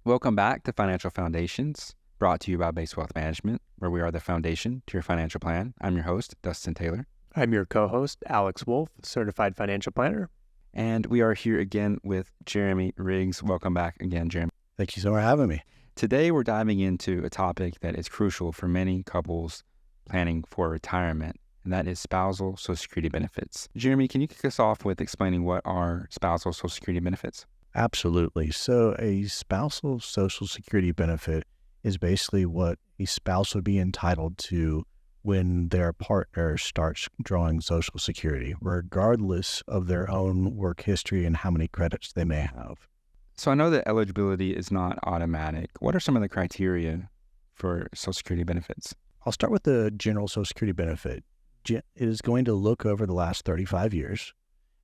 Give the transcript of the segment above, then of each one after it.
Welcome back to Financial Foundations, brought to you by Base Wealth Management, where we are the foundation to your financial plan. I'm your host, Dustin Taylor. I'm your co-host, Alex Wolfe, certified financial planner. And we are here again with Jeremy Riggs. Welcome back again, Jeremy. Thank you so much for having me. Today, we're diving into a topic that is crucial for many couples planning for retirement, and that is spousal Social Security benefits. Jeremy, can you kick us off with explaining what are spousal Social Security benefits? Absolutely. So a spousal Social Security benefit is basically what a spouse would be entitled to when their partner starts drawing Social Security, regardless of their own work history and how many credits they may have. So I know that eligibility is not automatic. What are some of the criteria for Social Security benefits? I'll start with the general Social Security benefit. It is going to look over the last 35 years.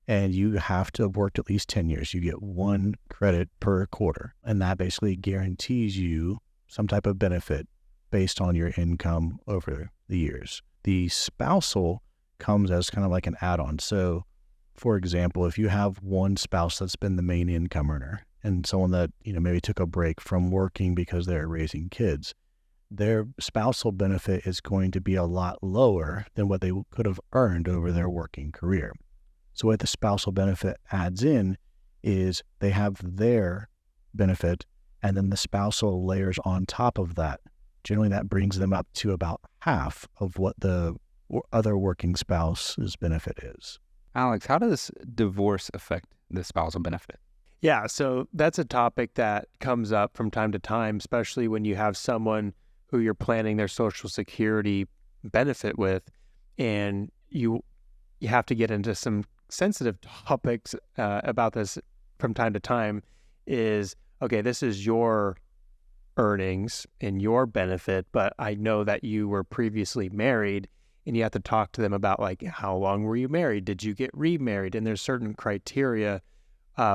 And you have to have worked at least 10 years. You get one credit per quarter. And that basically guarantees you some type of benefit based on your income over the years. The spousal comes as kind of like an add-on. So, for example, if you have one spouse that's been the main income earner and someone that, maybe took a break from working because they're raising kids, their spousal benefit is going to be a lot lower than what they could have earned over their working career. So what the spousal benefit adds in is they have their benefit, and then the spousal layers on top of that. Generally, that brings them up to about half of what the other working spouse's benefit is. Alex, how does divorce affect the spousal benefit? Yeah, so that's a topic that comes up from time to time, especially when you have someone who you're planning their Social Security benefit with, and you have to get into some sensitive topics about this from time to time. Is, okay, this is your earnings and your benefit, but I know that you were previously married, and you have to talk to them about, like, how long were you married? Did you get remarried? And there's certain criteria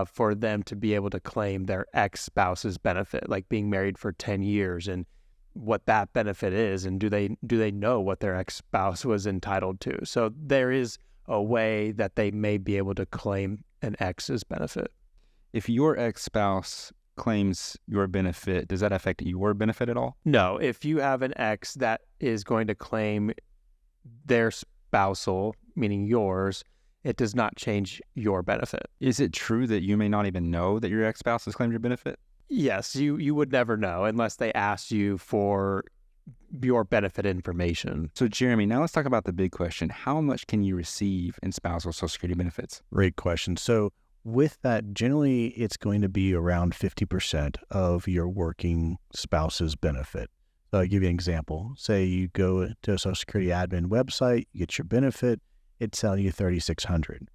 for them to be able to claim their ex-spouse's benefit, like being married for 10 years and what that benefit is, and do they know what their ex-spouse was entitled to. So there is a way that they may be able to claim an ex's benefit. If your ex-spouse claims your benefit, does that affect your benefit at all? No, if you have an ex that is going to claim their spousal, meaning yours, it does not change your benefit. Is it true that you may not even know that your ex-spouse has claimed your benefit? Yes, you would never know unless they asked you for your benefit information. So Jeremy, now let's talk about the big question. How much can you receive in spousal Social Security benefits? Great question. So with that, generally, it's going to be around 50% of your working spouse's benefit. So I'll give you an example. Say you go to a Social Security admin website, you get your benefit, it's telling you $3,600.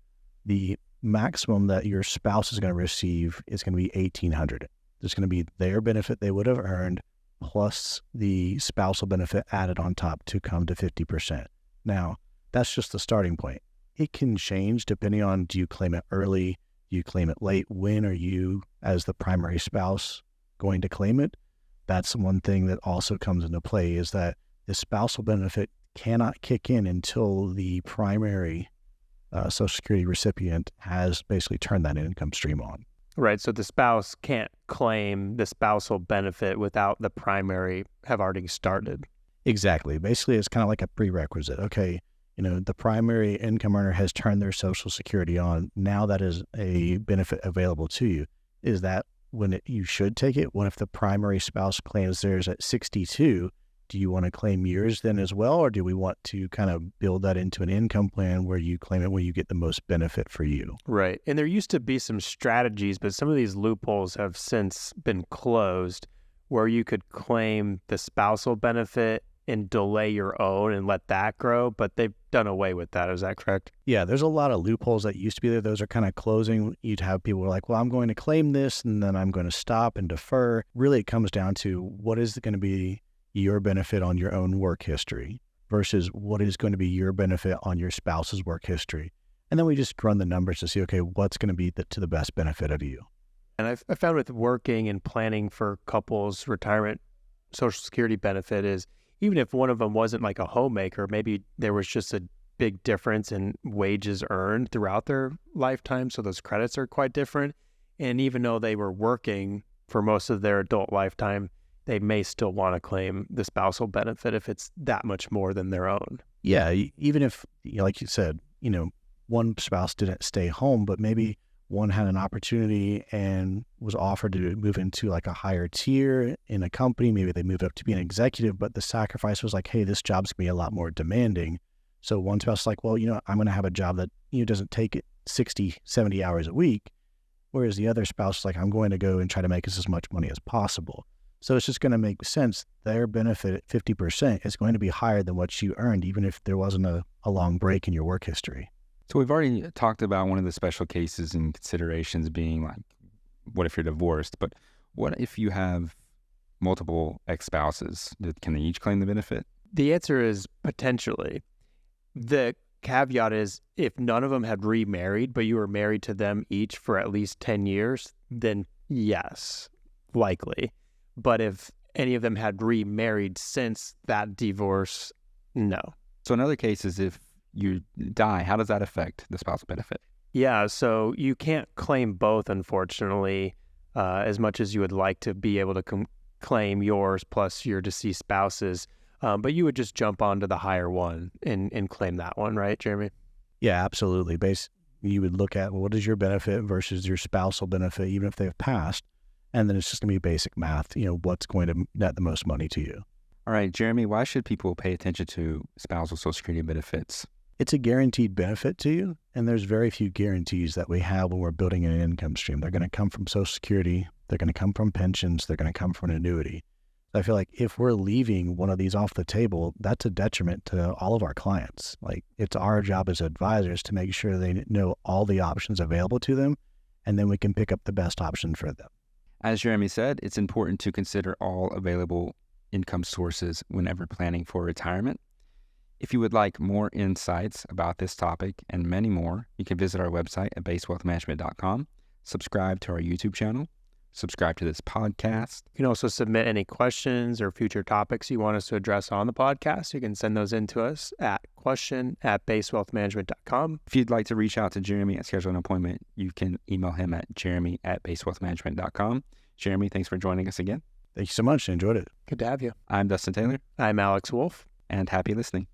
The maximum that your spouse is going to receive is going to be $1,800. There's going to be their benefit they would have earned plus the spousal benefit added on top to come to 50%. Now, that's just the starting point. It can change depending on, do you claim it early? Do you claim it late? When are you, as the primary spouse, going to claim it? That's one thing that also comes into play, is that the spousal benefit cannot kick in until the primary Social Security recipient has basically turned that income stream on. Right, so the spouse can't claim the spousal benefit without the primary have already started. Exactly. Basically, it's kind of like a prerequisite. Okay, the primary income earner has turned their Social Security on. Now that is a benefit available to you. Is that when you should take it? What if the primary spouse claims theirs at 62? Do you want to claim yours then as well? Or do we want to kind of build that into an income plan where you claim it when you get the most benefit for you? Right. And there used to be some strategies, but some of these loopholes have since been closed, where you could claim the spousal benefit and delay your own and let that grow, but they've done away with that. Is that correct? Yeah, there's a lot of loopholes that used to be there. Those are kind of closing. You'd have people who are like, well, I'm going to claim this and then I'm going to stop and defer. Really, it comes down to what is going to be your benefit on your own work history versus what is going to be your benefit on your spouse's work history. And then we just run the numbers to see, okay, what's going to be to the best benefit of you. And I found with working and planning for couples' retirement Social Security benefit is, even if one of them wasn't like a homemaker, maybe there was just a big difference in wages earned throughout their lifetime. So those credits are quite different. And even though they were working for most of their adult lifetime, they may still want to claim the spousal benefit if it's that much more than their own. Yeah, even if, like you said, one spouse didn't stay home, but maybe one had an opportunity and was offered to move into like a higher tier in a company. Maybe they moved up to be an executive, but the sacrifice was like, hey, this job's gonna be a lot more demanding. So one spouse is like, well, I'm gonna have a job that doesn't take it 60, 70 hours a week. Whereas the other spouse is like, I'm going to go and try to make as much money as possible. So it's just going to make sense. Their benefit at 50% is going to be higher than what you earned, even if there wasn't a long break in your work history. So we've already talked about one of the special cases and considerations being like, what if you're divorced? But what if you have multiple ex-spouses? Can they each claim the benefit? The answer is potentially. The caveat is if none of them had remarried, but you were married to them each for at least 10 years, then yes, likely. But if any of them had remarried since that divorce, no. So another case is if you die, how does that affect the spousal benefit? Yeah, so you can't claim both, unfortunately, as much as you would like to be able to claim yours plus your deceased spouse's. But you would just jump onto the higher one and claim that one, right, Jeremy? Yeah, absolutely. You would look at, well, what is your benefit versus your spousal benefit, even if they've passed. And then it's just going to be basic math, what's going to net the most money to you. All right, Jeremy, why should people pay attention to spousal Social Security benefits? It's a guaranteed benefit to you, and there's very few guarantees that we have when we're building an income stream. They're going to come from Social Security, they're going to come from pensions, they're going to come from an annuity. I feel like if we're leaving one of these off the table, that's a detriment to all of our clients. Like, it's our job as advisors to make sure they know all the options available to them, and then we can pick up the best option for them. As Jeremy said, it's important to consider all available income sources whenever planning for retirement. If you would like more insights about this topic and many more, you can visit our website at basewealthmanagement.com, subscribe to our YouTube channel, subscribe to this podcast. You can also submit any questions or future topics you want us to address on the podcast. You can send those in to us at question@basewealthmanagement.com. If you'd like to reach out to Jeremy and schedule an appointment, you can email him at jeremy@basewealthmanagement.com. Jeremy, thanks for joining us again. Thank you so much. I enjoyed it. Good to have you. I'm Dustin Taylor. I'm Alex Wolfe. And happy listening.